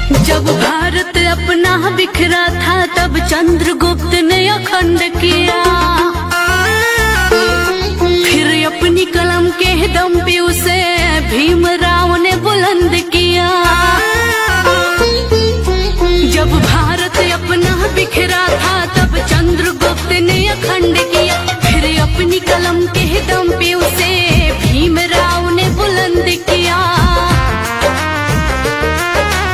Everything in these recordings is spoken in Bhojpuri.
जब भारत अपना बिखरा था तब चंद्रगुप्त ने अखंड किया, फिर अपनी कलम के दम पे उसे भीमराव ने बुलंद किया। जब भारत अपना बिखरा था तब चंद्रगुप्त ने अखंड किया, फिर अपनी कलम के दम पे उसे भीमराव ने बुलंद किया।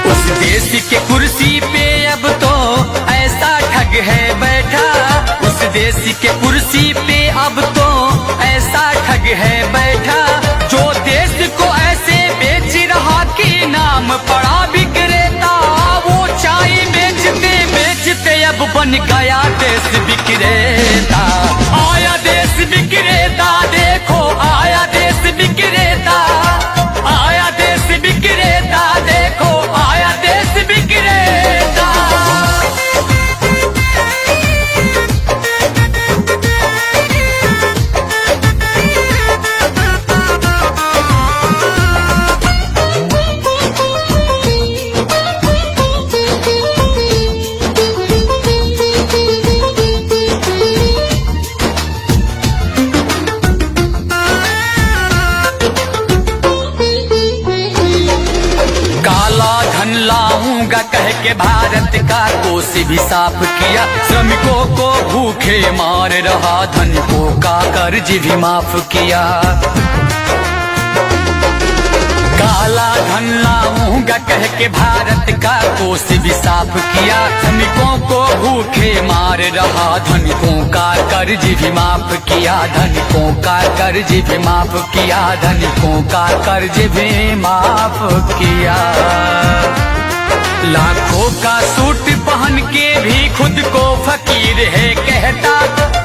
उस देश के कुर्सी पे अब तो ऐसा ठग है बैठा, उस देश के कुर्सी पे अब तो ऐसा ठग है बैठा, जो देश को ऐसे बेच रहा कि नाम पड़ा विक्रेता। वो चाय बेचते बेचते अब बन गया देश विक्रेता। आया देश विक्रेता, देखो आया देश विक्रेता, आया देश विक्रेता, देखो आया देश विक्रेता। लाऊंगा कह के भारत का कोष भी साफ किया, श्रमिकों को भूखे मार रहा, धनिकों का कर्ज भी माफ किया। काला धन लाऊंगा कह के भारत का कोष भी साफ किया, श्रमिकों को भूखे मार रहा, धनिकों का कर्ज भी माफ किया, धनिकों का कर्ज भी माफ किया, धनिकों का कर्ज भी माफ किया। लाखों का सूट पहन के भी खुद को फकीर है कहता,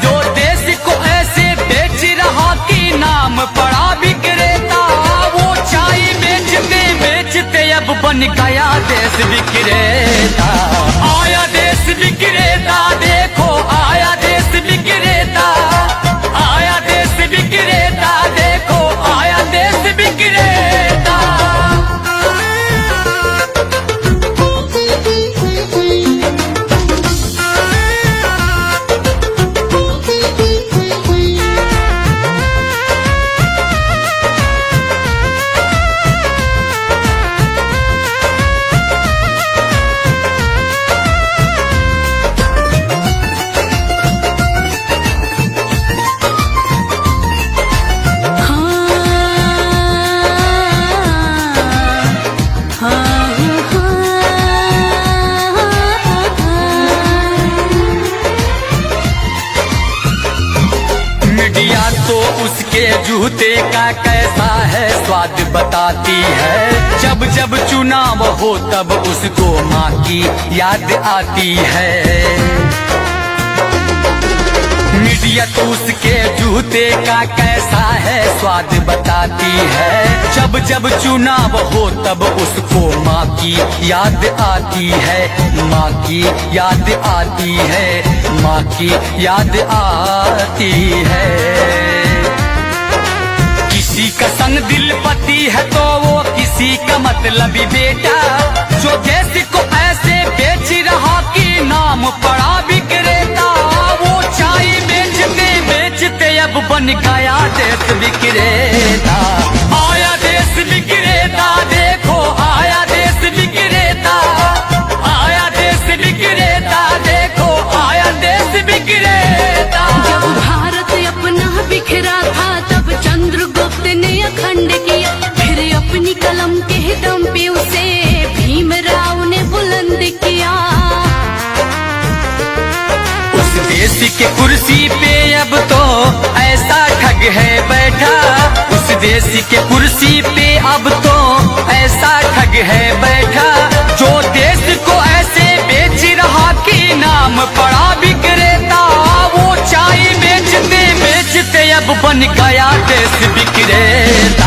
जो देश को ऐसे बेच रहा कि नाम पड़ा विक्रेता। वो चाय बेचते बेचते अब बन गया देश विक्रेता। आया देश विक्रेता, देखो आया देश विक्रेता, आया देश विक्रेता, देखो आया देश विक्रेता। तो उसके जूते का कैसा है स्वाद बताती है, जब जब चुनाव हो तब उसको माँ की याद आती है। मीडिया तो उसके जूते का कैसा है स्वाद बताती है, जब जब चुनाव हो तब उसको माँ की याद आती है, माँ की याद आती है, माँ की याद आती है। किसी का संग दिल पति है तो वो किसी का मतलबी बेटा, जो देश को ऐसे बेच रहा कि नाम पड़ा विक्रेता। वो चाय बेचते बेचते अब बन गया देश विक्रेता। आया देश विक्रेता, देखो आया देश विक्रेता, आया देश विक्रेता, देखो आया देश विक्रेता। जब भारत अपना बिखरा था तब चंद्रगुप्त ने अखंड किया, फिर अपनी कलम के दम पे उसे भीमराव ने बुलंद किया। उस देश के कुर्सी पे अब तो ऐसा ठग है बैठा, उस देश के कुर्सी पे अब तो ऐसा ठग है बैठा, जो देश को ऐसे बेच रहा कि नाम पड़ा विक्रेता। वो चाय बेचते बेचते अब बन गया देश विक्रेता।